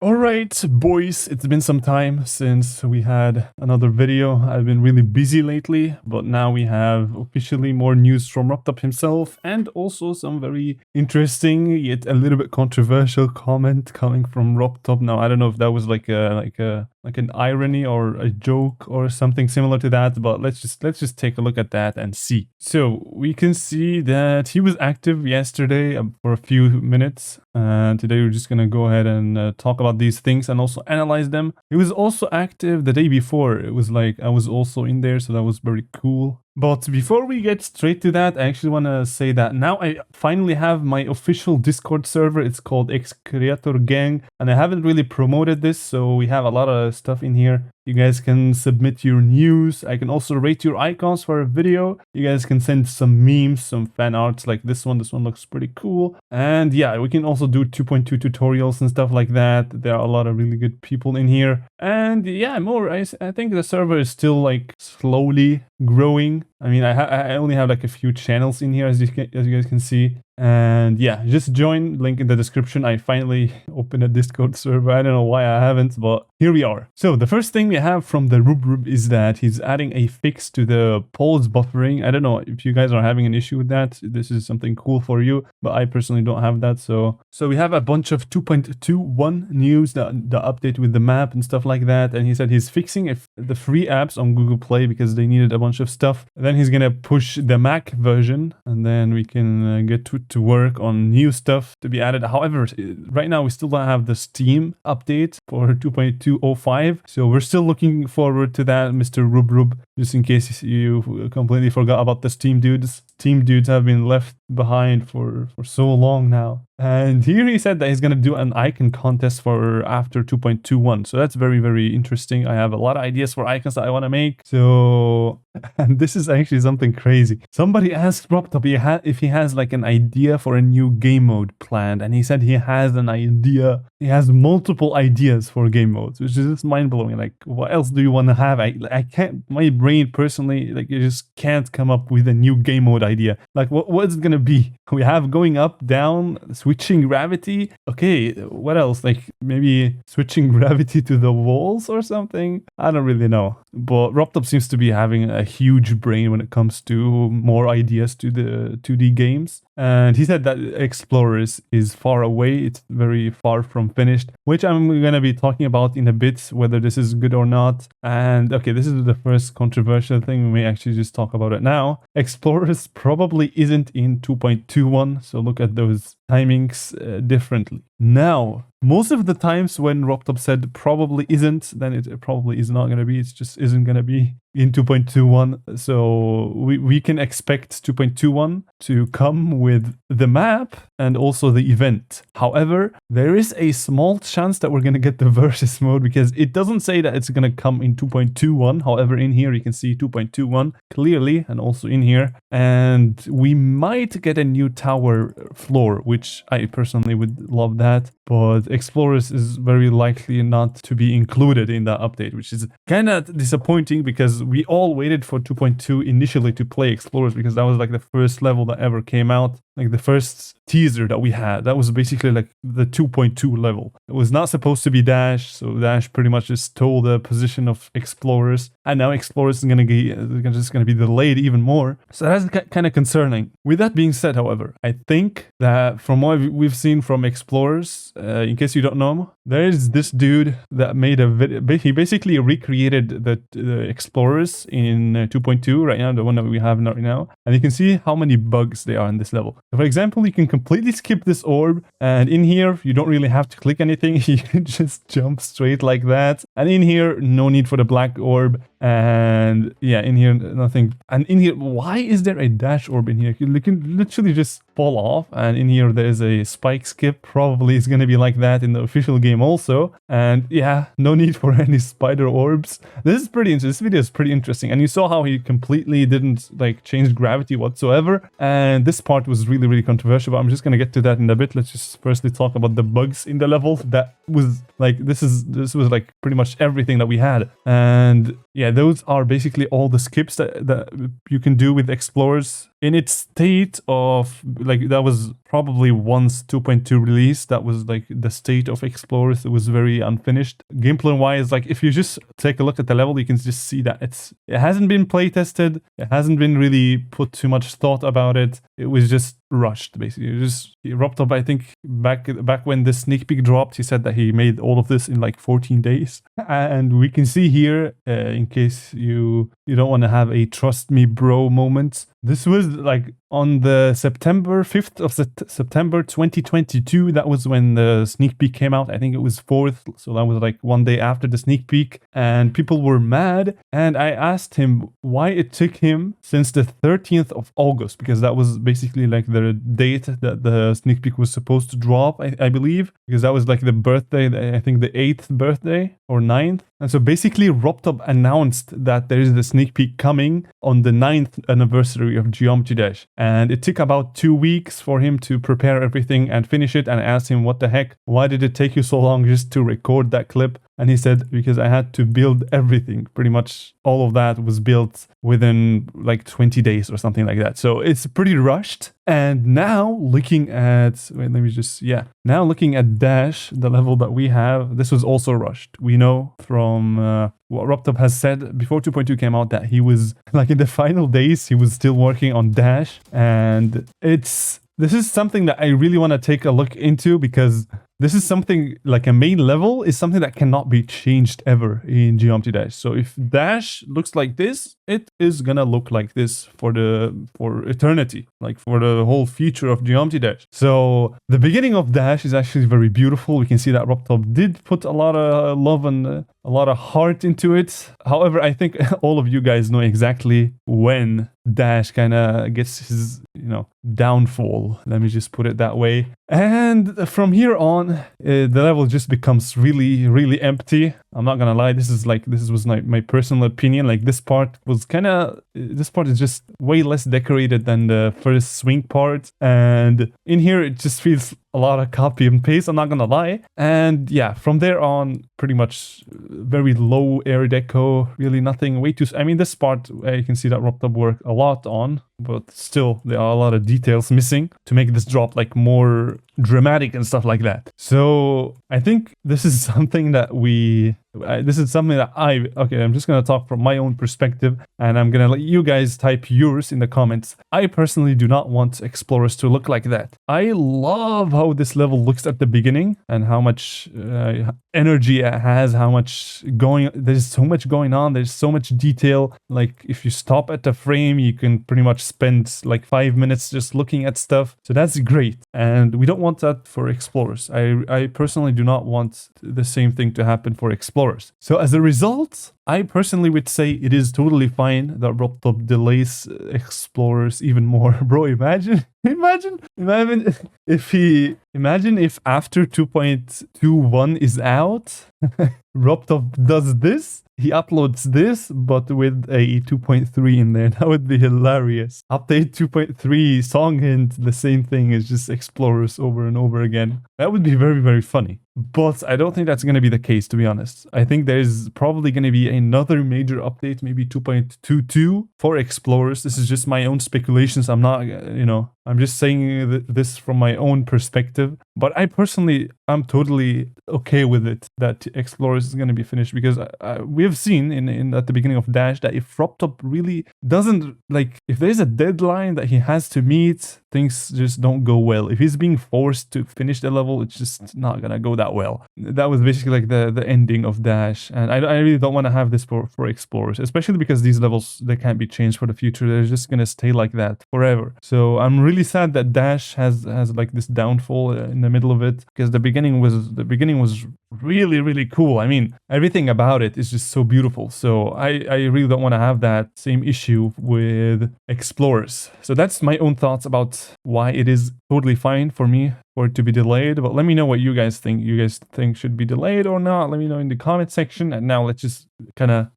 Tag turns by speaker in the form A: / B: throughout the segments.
A: Alright, boys, it's been some time since we had another video. I've been really busy lately, but now we have officially more news from Ruptop himself and also some very interesting yet a little bit controversial comment coming from Ruptop. Now, I don't know if that was like an irony or a joke or something similar to that, but let's just take a look at that and see. So we can see that he was active yesterday for a few minutes, and today we're just gonna go ahead and talk about these things and also analyze them. He was also active the day before. It was like I was also in there, so that was very cool. But before we get straight to that, I actually want to say that now I finally have my official Discord server. It's called X Creator Gang, and I haven't really promoted this, so we have a lot of stuff in here. You guys can submit your news. I can also rate your icons for a video. You guys can send some memes, some fan arts like this one. This one looks pretty cool. And yeah, we can also do 2.2 tutorials and stuff like that. There are a lot of really good people in here. And yeah, I think the server is still like slowly growing. I mean, I only have like a few channels in here, as you guys can see. And yeah, just join, link in the description. I finally opened a Discord server. I don't know why I haven't, but here we are. So the first thing we have from the Rubrub is that he's adding a fix to the pause buffering. I don't know if you guys are having an issue with that. This is something cool for you, but I personally don't have that. So we have a bunch of 2.21 news, the update with the map and stuff like that. And he said he's fixing the free apps on Google Play because they needed a bunch of stuff. Then he's gonna push the Mac version, and then we can get to work on new stuff to be added. However, right now we still don't have the Steam update for 2.205, so we're still looking forward to that, Mr. Rubrub, just in case you completely forgot about the Steam dudes. Steam dudes have been left behind for so long now. And here he said that he's gonna do an icon contest for after 2.21, so that's very, very interesting. I have a lot of ideas for icons that I want to make. So, and this is actually something crazy. Somebody asked Ruptop if he has like an idea for a new game mode planned, and he said he has an idea. He has multiple ideas for game modes, which is just mind-blowing. Like, what else do you want to have? I can't, my brain personally, like, it just can't come up with a new game mode idea. Like, what is it gonna be? We have going up, down, switching gravity. Okay, what else? Like, maybe switching gravity to the walls or something? I don't really know. But Ruptop seems to be having a huge brain when it comes to more ideas to the 2D games. And he said that Explorers is far away. It's very far from finished, which I'm going to be talking about in a bit, whether this is good or not. And okay, this is the first controversial thing. We may actually just talk about it now. Explorers probably isn't in 2.21, so look at those timings differently. Now, most of the times when Ruptop said probably isn't, then it probably is not going to be. It just isn't going to be in 2.21. So we can expect 2.21 to come with the map and also the event. However, there is a small chance that we're going to get the versus mode because it doesn't say that it's going to come in 2.21. However, in here you can see 2.21 clearly, and also in here. And we might get a new tower floor, which I personally would love that. But Explorers is very likely not to be included in that update, which is kind of disappointing because we all waited for 2.2 initially to play Explorers because that was like the first level that ever came out. Like the first teaser that we had, that was basically like the 2.2 level. It was not supposed to be Dash, so Dash pretty much just stole the position of Explorers, and now Explorers is gonna be delayed even more. So that's kind of concerning. With that being said, however, I think that from what we've seen from Explorers, in case you don't know, there is this dude that made a video. He basically recreated the Explorers in 2.2 right now, the one that we have right now, and you can see how many bugs there are in this level. For example, you can completely skip this orb, and in here you don't really have to click anything. You can just jump straight like that. And in here, no need for the black orb. And yeah, in here nothing. And in here, why is there a dash orb in here? You can literally just fall off. And in here there is a spike skip. Probably it's gonna be like that in the official game also. And yeah, no need for any spider orbs. This is pretty interesting. This video is pretty interesting. And you saw how he completely didn't like change gravity whatsoever. And this part was really controversial, but I'm just gonna get to that in a bit. Let's just firstly talk about the bugs in the level. That was like, this was like pretty much everything that we had. And yeah, those are basically all the skips that you can do with Explorers. in its state of, like, that was probably once 2.2 release, that was like the state of Explorers. It was very unfinished. Gameplay wise, like if you just take a look at the level, you can just see that it hasn't been play tested. It hasn't been really put too much thought about it. It was just rushed, basically. He wrapped up, I think, back when the sneak peek dropped, he said that he made all of this in like 14 days. And we can see here, in case you don't want to have a trust me bro moment, this was like on the September 5th of September 2022. That was when the sneak peek came out. I think it was 4th, so that was like one day after the sneak peek, and people were mad. And I asked him why it took him since the 13th of August, because that was basically like the date that the sneak peek was supposed to drop, I believe, because that was like the birthday, I think the 8th birthday or 9th. And so basically Roptop announced that there is the sneak peek coming on the 9th anniversary of Geometry Dash. And it took about 2 weeks for him to prepare everything and finish it. And I asked him, what the heck? Why did it take you so long just to record that clip? And he said, because I had to build everything. Pretty much all of that was built within like 20 days or something like that. So it's pretty rushed. And now looking at, now looking at Dash, the level that we have, this was also rushed. We know from what Roptop has said before 2.2 came out that he was like in the final days, he was still working on Dash. And this is something that I really want to take a look into, because this is something like a main level is something that cannot be changed ever in Geometry Dash. So if Dash looks like this, it is gonna look like this for eternity, like for the whole future of Geometry Dash. So the beginning of Dash is actually very beautiful. We can see that Roptop did put a lot of love and a lot of heart into it. However, I think all of you guys know exactly when Dash kind of gets his, downfall. Let me just put it that way. And from here on, the level just becomes really, really empty. I'm not gonna lie, this was my personal opinion. Like this part is just way less decorated than the first swing part. And in here, it just feels a lot of copy and paste, I'm not gonna lie. And yeah, from there on, pretty much very low air deco, really nothing, way too... I mean, this part, you can see that Roptop worked a lot on, but still, there are a lot of details missing to make this drop like more dramatic and stuff like that. So I think this is something that I'm just gonna talk from my own perspective, and I'm gonna let you guys type yours in the comments. I personally do not want Explorers to look like that. I love how this level looks at the beginning and how much energy it has, there's so much going on, there's so much detail. Like if you stop at the frame, you can pretty much spend like 5 minutes just looking at stuff. So that's great, and we don't want that for Explorers. I personally do not want the same thing to happen for Explorers. So as a result, I personally would say it is totally fine that Roptop delays Explorers even more. Bro, imagine if after 2.21 is out, Roptop does this. He uploads this, but with a 2.3 in there. That would be hilarious. Update 2.3 song hint, the same thing is just Explorers over and over again. That would be very, very funny. But I don't think that's going to be the case, to be honest. I think there's probably going to be another major update, maybe 2.22 for Explorers. This is just my own speculations. I'm not, I'm just saying this from my own perspective. But I personally, I'm totally okay with it that Explorers is going to be finished, because we have seen at the beginning of Dash that if Roptop really doesn't, like, if there's a deadline that he has to meet, things just don't go well. If he's being forced to finish the level, it's just not gonna go that well. That was basically like the ending of Dash, and I really don't want to have this for Explorers, especially because these levels, they can't be changed for the future. They're just gonna stay like that forever. So I'm really sad that Dash has like this downfall in the middle of it, because the beginning was really, really cool. I mean, everything about it is just so beautiful. So I really don't want to have that same issue with Explorers. So that's my own thoughts about why it is totally fine for me for it to be delayed. But let me know what you guys think. You guys think should be delayed or not? Let me know in the comment section. And now let's just kind of,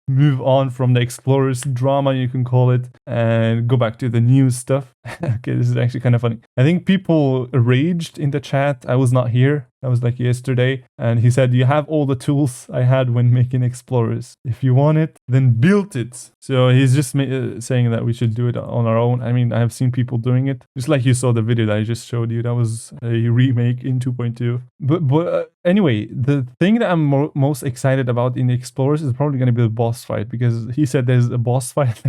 A: move on from the Explorers drama, you can call it, and go back to the news stuff. Okay, this is actually kind of funny. I think people raged in the chat. I was not here. That was like yesterday. And he said, you have all the tools I had when making Explorers. If you want it, then build it. So he's just saying that we should do it on our own. I mean, I have seen people doing it. Just like you saw the video that I just showed you. That was a remake in 2.2. But anyway, the thing that I'm most excited about in Explorers is probably going to be the boss fight, because he said there's a boss fight.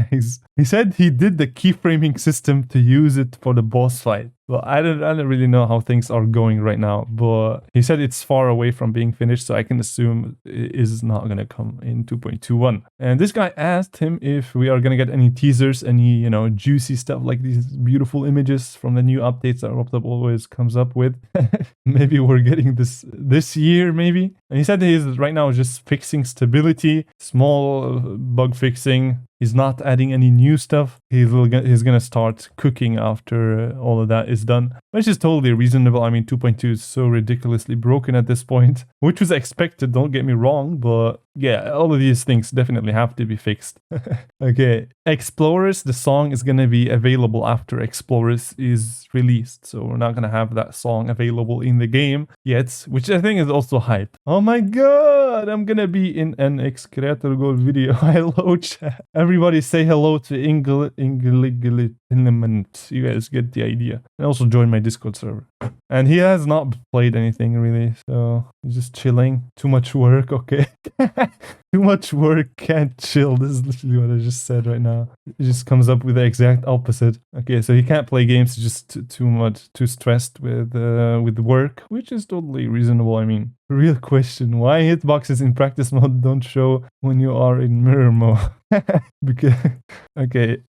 A: He said he did the keyframing system to use it for the boss fight. Well, I don't really know how things are going right now, but he said it's far away from being finished, so I can assume it is not going to come in 2.21. And this guy asked him if we are going to get any teasers, any, you know, juicy stuff like these beautiful images from the new updates that RobTop always comes up with. Maybe we're getting this year, maybe. And he said he's right now just fixing stability, small bug fixing. He's not adding any new stuff. He's gonna start cooking after all of that is done, which is totally reasonable. I mean, 2.2 is so ridiculously broken at this point, which was expected, don't get me wrong, but yeah, all of these things definitely have to be fixed. Okay, Explorers, the song is gonna be available after Explorers is released, so we're not gonna have that song available in the game yet, which I think is also hype. Oh my god, I'm gonna be in an X Creator Gold video. Hello chat. Everybody say hello to Ingligiliment. You guys get the idea. And also join my Discord server. And he has not played anything really, so he's just chilling. Too much work, okay. Too much work, can't chill. This is literally what I just said right now. It just comes up with the exact opposite. Okay, so he can't play games, just too stressed with work, which is totally reasonable. I mean, real question, why hitboxes in practice mode don't show when you are in mirror mode? Because, okay,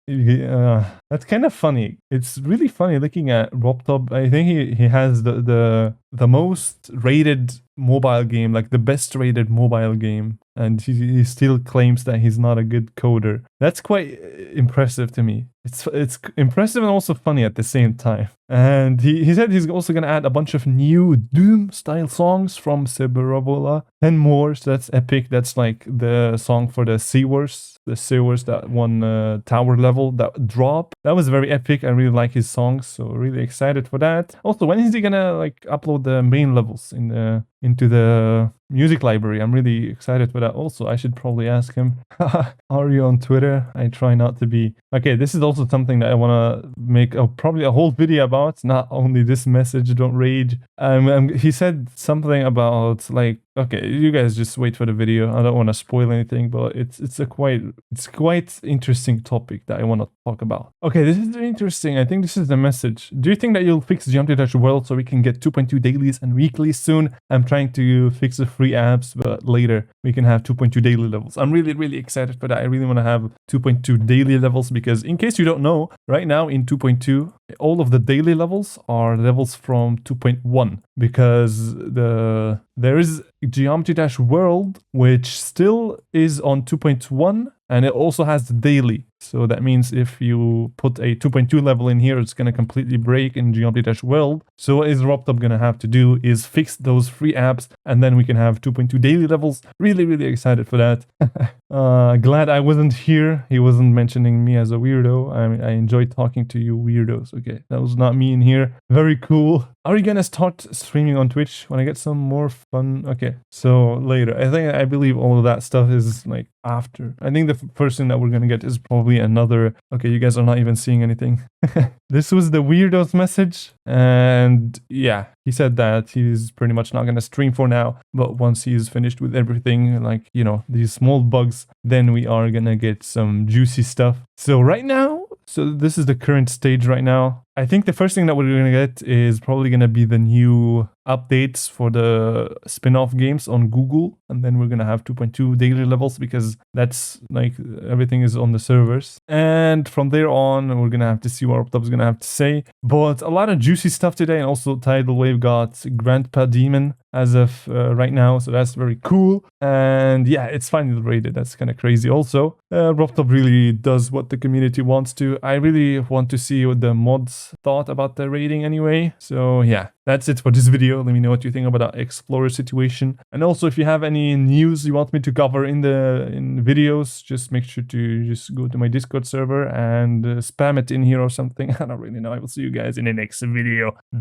A: that's kind of funny. It's really funny looking at RobTop. I think he has the most rated mobile game, like the best rated mobile game, and he still claims that he's not a good coder. That's quite impressive to me. It's impressive and also funny at the same time. And he said he's also gonna add a bunch of new Doom style songs from Cerebrola, 10 more. So that's epic. That's like the song for the Sewers, that one tower level that drop. That was very epic. I really like his songs, so really excited for that. Also, when is he gonna like upload the main levels into the music library? I'm really excited for that. Also, I should probably ask him. Are you on Twitter? I try not to be. Okay, this is also something that I want to make probably a whole video about, not only this message, don't rage. He said something about like, okay, you guys just wait for the video. I don't want to spoil anything, but it's quite interesting topic that I want to talk about. Okay, this is interesting. I think this is the message. Do you think that you'll fix Geometry Dash World so we can get 2.2 dailies and weeklies soon? I'm trying to fix the free apps, but later we can have 2.2 daily levels. I'm really excited for that. I really want to have 2.2 daily levels, because in case you don't know, right now in 2.2, all of the daily levels are levels from 2.1, because there is Geometry Dash World, which still is on 2.1, and it also has the daily. So that means if you put a 2.2 level in here, it's going to completely break in Geometry Dash World. So what is RobTop going to have to do is fix those free apps, and then we can have 2.2 daily levels. Really excited for that. Glad I wasn't here. He wasn't mentioning me as a weirdo. I enjoyed talking to you weirdos. Okay, that was not me in here. Very cool. Are you gonna start streaming on Twitch when I get some more fun? Okay, so later. I believe all of that stuff is like after. I think the first thing that we're gonna get is probably another. Okay, you guys are not even seeing anything. This was the weirdos message, and yeah, he said that he's pretty much not gonna stream for now, but once he's finished with everything, like, you know, these small bugs, then we are gonna get some juicy stuff. So right now, so this is the current stage right now. I think the first thing that we're going to get is probably going to be the new updates for the spin-off games on Google, and then we're going to have 2.2 daily levels, because that's like everything is on the servers. And from there on, we're going to have to see what RobTop is going to have to say. But a lot of juicy stuff today, and also Tidal Wave got Grandpa Demon as of right now, so that's very cool. And yeah, it's finally rated. That's kind of crazy. Also, RobTop really does what the community wants to. I really want to see what the mods thought about the rating anyway. So yeah, that's it for this video. Let me know what you think about that Explorer situation. And also, if you have any news you want me to cover in videos, just make sure to just go to my Discord server and spam it in here or something. I don't really know. I will see you guys in the next video. Bye.